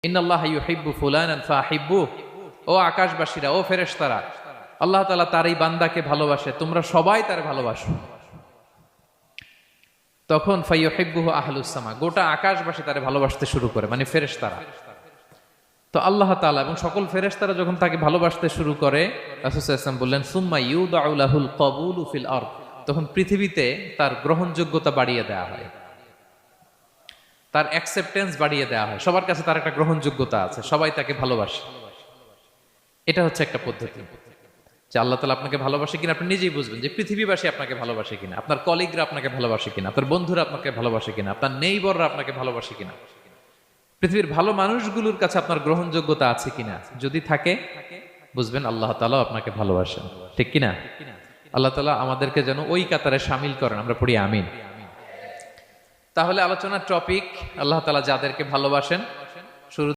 ইন্নাল্লাহা ইউহিব্বু ফুলানান ফাহিব্বু। ও আকাশবাসীরা, ও ফেরেশতারা, আল্লাহ তাআলা তার এই বান্দাকে ভালোবাসে, তোমরা সবাই তার ভালোবাসো। তখন ফায়ুহিব্বুহু আহলুস সামা, গোটা আকাশবাসী তারে ভালোবাসতে শুরু করে, মানে ফেরেশতারা। তো আল্লাহ তাআলা এবং সকল ফেরেশতারা যখন তাকে ভালোবাসতে শুরু করে, রাসূল সাল্লাল্লাহু আলাইহি ওয়াসাল্লাম বললেন সুম্মা ইউদাউ লাহুল কবুলু ফিল আরদ, তখন পৃথিবীতে তার গ্রহণযোগ্যতা বাড়িয়ে দেওয়া হয়, তার অ্যাকসেপ্টেন্স বাড়িয়ে দেওয়া হয়, সবার কাছে তার একটা গ্রহণযোগ্যতা আছে, সবাই তাকে ভালোবাসে। এটা হচ্ছে একটা পদ্ধতি যে আল্লাহ তাআলা আপনাকে ভালোবাসে কিনা আপনি নিজেই বুঝবেন, যে পৃথিবীবাসী আপনাকে ভালোবাসে কিনা, আপনার কলিগরা আপনাকে ভালোবাসে কিনা, আপনার বন্ধুরা আপনাকে ভালোবাসে কিনা, আপনার নেইবররা আপনাকে ভালোবাসে কিনা, পৃথিবীর ভালো মানুষগুলোর কাছে আপনার গ্রহণযোগ্যতা আছে কিনা। যদি থাকে, বুঝবেন আল্লাহ তাআলা আপনাকে ভালোবাসেন, ঠিক কিনা? আল্লাহ তাআলা আমাদেরকে যেন ওই কাতারে শামিল করেন, আমরা পড়ি আমিন। তাহলে আলোচনার টপিক, আল্লাহ তাআলা যাদেরকে ভালোবাসেন, শুরু